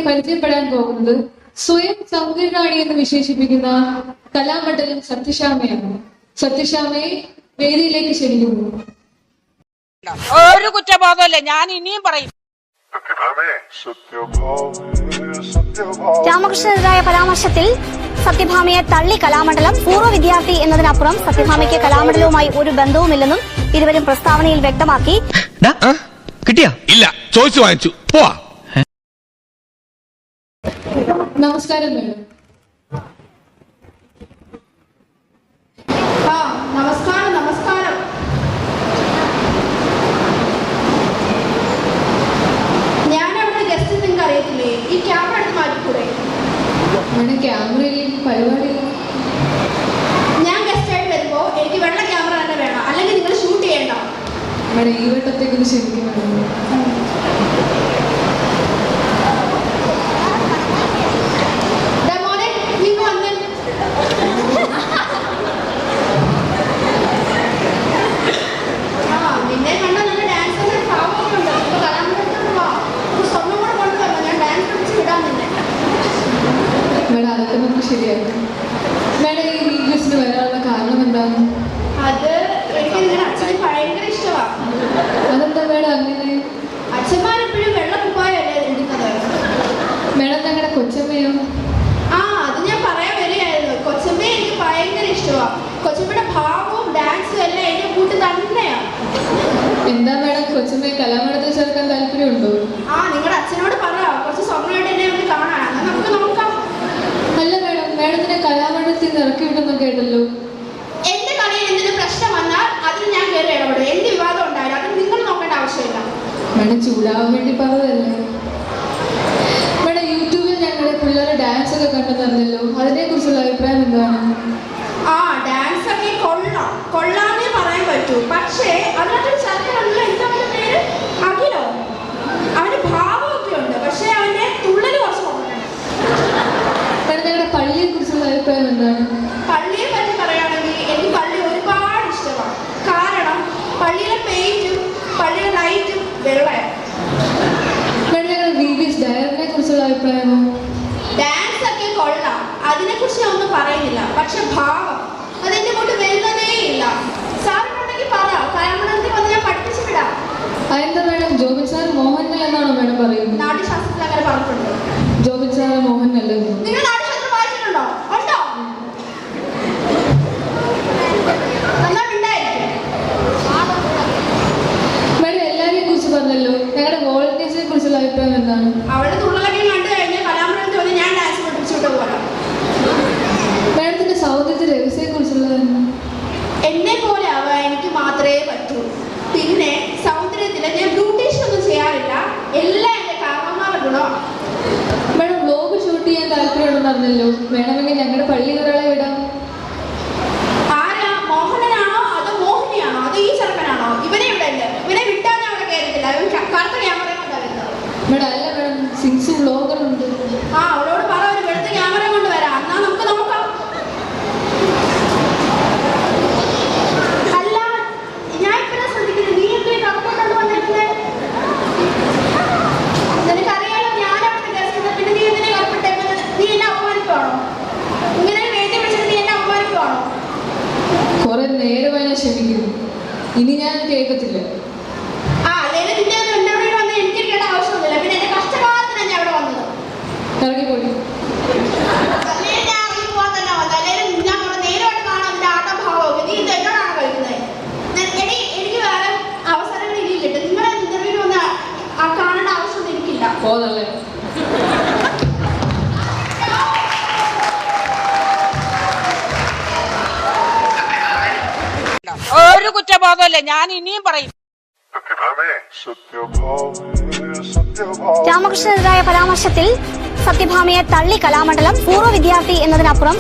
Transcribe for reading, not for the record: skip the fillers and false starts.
പരിചയപ്പെടാൻ പോകുന്നത് സ്വയം സൗന്ദര്യറാണി എന്ന് വിശേഷിപ്പിക്കുന്ന കലാമണ്ഡലം സത്യശ്യാമയാണ്. സത്യശ്യാമയെ വേദിയിലേക്ക് ക്ഷണിക്കുന്നു. ഒരു കുറ്റബോധമല്ലേ, ഞാൻ ഇനിയും പറയും. രാമകൃഷ്ണനെതിരായ പരാമർശത്തിൽ സത്യഭാമയെ തള്ളി കലാമണ്ഡലം. പൂർവ്വ വിദ്യാർത്ഥി എന്നതിനപ്പുറം സത്യഭാമയ്ക്ക് കലാമണ്ഡലവുമായി ഒരു ബന്ധവുമില്ലെന്നും ഇരുവരും പ്രസ്താവനയിൽ വ്യക്തമാക്കി. കിട്ടിയാ? ഇല്ല, ചോദിച്ചു വാങ്ങിച്ചു. പോവാ. നമസ്കാരം മേഡം. നമസ്കാരം. നമസ്കാരം. ഞാനവിടെ ഗസ്റ്റ് നിങ്ങൾക്ക് അറിയത്തില്ലേ? ഈ ക്യാമറ എടുത്ത് മാറ്റിക്കൂടെ? മേഡം ക്യാമറയിൽ പരിപാടിയില്ല. ഞാൻ ഗസ്റ്റ് ആയിട്ട് വരുമ്പോ എനിക്ക് വെള്ള ക്യാമറ തന്നെ വേണം, അല്ലെങ്കിൽ നിങ്ങൾ ഷൂട്ട് ചെയ്യണ്ട. മേഡം ഈ വട്ടത്തേക്കൊന്ന് ക്ഷമിക്കും മേഡം. മേഡം അതൊക്കെ നമുക്ക് ശരിയാക്കും. മേഡം ഈ വീഡിയോസിന് വരാനുള്ള കാരണം എന്താണ്? അത് എനിക്ക് നിങ്ങളുടെ അച്ഛന് ഭയങ്കര ഇഷ്ടമാണ്. അതെന്താ മേഡം അങ്ങനെ? അച്ഛന്മാരെപ്പോഴും വെള്ള കുപ്പായല്ലേ എടുക്കുന്നത്. മേഡം ഞങ്ങളുടെ കൊച്ചമ്മയോ? അത് ഞാൻ പറയാൻ വരികയായിരുന്നു. കൊച്ചമ്മയെ എനിക്ക് ഭയങ്കര ഇഷ്ടമാണ്. കൊച്ചമ്മയുടെ ഭാവവും ഡാൻസും എല്ലാം എന്റെ കൂട്ട് തന്നെയാണ്. എന്താ മേഡം കൊച്ചമ്മയെ കലാമണ്ഡലത്തിൽ ചേർക്കാൻ താല്പര്യമുണ്ടോ? നിങ്ങളുടെ അച്ഛനോട് പറയാം, കുറച്ച് സ്വപ്നമായിട്ട് എന്നെ ഒന്ന് കാണാൻ. നമുക്ക് നോക്കാം. അല്ല മേഡം, മേഡത്തിനെ കലാമണ്ഡലത്തിൽ നിന്ന് ഇറക്കി വിട്ടെന്ന് കേട്ടല്ലോ. എന്റെ കളിയിൽ എന്തെങ്കിലും പ്രശ്നം വന്നാൽ അതിന് ഞാൻ കയറി ഇടപെടും. എന്ത് വിവാദം ഉണ്ടായാലും അത് നിങ്ങൾ നോക്കേണ്ട ആവശ്യമില്ല. മേഡം ചൂടാവാൻ വേണ്ടി പറഞ്ഞതല്ലേ. മേഡം യൂട്യൂബിൽ ഞങ്ങളുടെ പിള്ളേരെ ഡാൻസ് ഒക്കെ കണ്ടെന്നറിഞ്ഞല്ലോ, അതിനെ കുറിച്ചുള്ള അഭിപ്രായം എന്താണ്? ഡാൻസ് ഒക്കെ കൊള്ളാന്നേ പറയാൻ പറ്റൂ. പക്ഷേ അതിനകത്തൊരു ചർച്ചയുണ്ടല്ലോ. എന്താ അവന്റെ പേര്? അഖിലോ? അവന് ഭാവമൊക്കെ ഉണ്ട്, പക്ഷെ അവന്റെ തുള്ളല് കുറച്ച് കുറവാണ്. മേഡം ഞങ്ങളുടെ പള്ളിയെ കുറിച്ചുള്ള അഭിപ്രായം എന്താണ്? പള്ളിയെ പറ്റി പറയുകയാണെങ്കിൽ എനിക്ക് പള്ളി ഒരുപാട് ഇഷ്ടമാണ്. കാരണം പള്ളിയിലെ പെയിന്റും പള്ളിയുടെ ലൈറ്റും വെള്ളയാണ്. മേഡം ഞങ്ങളുടെ VVS ഡയറിനെ കുറിച്ചുള്ള അഭിപ്രായമോ? ഡാൻസ് ഒക്കെ കൊള്ളാം, അതിനെ കുറിച്ച് ഞാൻ ഒന്നും പറയുന്നില്ല. പക്ഷെ ഭാവം അതെന്റെ കൊണ്ട് വരുന്നതേ ഇല്ല. സാറിനുണ്ടെങ്കിൽ പറ, കലാമണ്ഡലത്തിൽ വന്ന് ഞാൻ പഠിപ്പിച്ചു വിടാം. അതെന്താ മേഡം, ജോബിൻ സാർ മോഹൻലാൽ എന്നാണോ മേഡം പറയുന്നത്? നാട്യശാസ്ത്രത്തിൽ അങ്ങനെ പറഞ്ഞിട്ടുണ്ട്. ജോബിൻ സാർ മോഹൻലാൽ. നിങ്ങൾ നാട്യശാസ്ത്രം വായിച്ചിട്ടുണ്ടോ? ഉണ്ടോ? എന്നാ ഉണ്ടായിരിക്കും. മേഡം എല്ലാവരെയും കുറിച്ച് പറഞ്ഞല്ലോ, ഞങ്ങളുടെ വോളണ്ടിയേഴ്സിനെ കുറിച്ചുള്ള അഭിപ്രായം എന്താണ്? അവളുടെ തുള്ളലൊക്കെ കണ്ടു കഴിഞ്ഞാൽ കലാമണ്ഡലത്തിൽ വന്ന് ഞാൻ ഡാൻസ് പഠിപ്പിച്ചുകൊണ്ട് പോകാം. മേഡത്തിന്റെ സൗന്ദര്യ രഹസ്യത്തെ കുറിച്ചുള്ളത്? എന്നെ പോലെ ആവാൻ എനിക്ക് മാത്രമേ പറ്റൂ. പിന്നെ സൗന്ദര്യത്തിൽ ഞാൻ ബ്യൂട്ടീഷ്യൻ ഒന്നും ചെയ്യാറില്ല. എല്ലാം എന്റെ കാരണന്മാരുടെ ഗുണമാണ്. മേഡം വ്ലോഗ് ഷൂട്ട് ചെയ്യാൻ താല്പര്യമുണ്ടെന്ന് പറഞ്ഞല്ലോ, വേണമെങ്കിൽ ഞങ്ങളുടെ പള്ളിയിൽ ഒരാളെ വിടാം. ആരാ? മോഹനനാണോ അതോ മോഹിനിയാണോ അതോ ഈ ചെറുക്കനാണോ? ഇവനെ വിടല്ലേ. ഇവനെ വിട്ടാൽ ഞാൻ അവിടെ കയറത്തില്ല. കറുത്ത ക്യാമറ കൊണ്ടാ വരുന്നത്. മേഡം അല്ല മേഡം, 6 വ്ലോഗറുണ്ട്. അവളോട് പറ, ഒരു വെളുത്ത ക്യാമറ കൊണ്ട് വരാം. എന്നാ നമുക്ക് നോക്കാം. അല്ല, ഞാൻ ഇപ്പഴാ ശ്രദ്ധിക്കുന്നത്. നീ എന്തേ കറുത്തോണ്ട് വന്നിരുന്നേ? നിനക്കറിയാലോ ഞാൻ അവിടുത്തെ ഗസ്റ്റ്. പിന്നെ നീ എന്തിനാ കറുപ്പിട്ടേക്കുന്നത്? നീ എന്നെ അപമാനിക്കുവാണോ? ഇങ്ങനെ വേദി വിളിച്ചിട്ട് നീ എന്നെ അപമാനിക്കുവാണോ? കുറെ നേരമായി ഞാൻ ക്ഷമിക്കുന്നു, ഇനി ഞാൻ കേൾക്കത്തില്ല. അല്ലെങ്കിൽ നിന്റെ എന്റെ അവിടെ വന്ന് എനിക്ക് കേട്ട ആവശ്യമൊന്നുമില്ല. പിന്നെ എന്റെ കഷ്ടകാലത്തിന് ഞാൻ അവിടെ വന്നത്. ഇറങ്ങിപ്പോയി. പോന്നല്ലേ. ഒരു കുറ്റബോധമല്ലേ, ഞാൻ ഇനിയും പറയും. രാമകൃഷ്ണനെതിരായ പരാമർശത്തിൽ സത്യഭാമയെ തള്ളി കലാമണ്ഡലം. പൂർവ്വ വിദ്യാർത്ഥി എന്നതിനപ്പുറം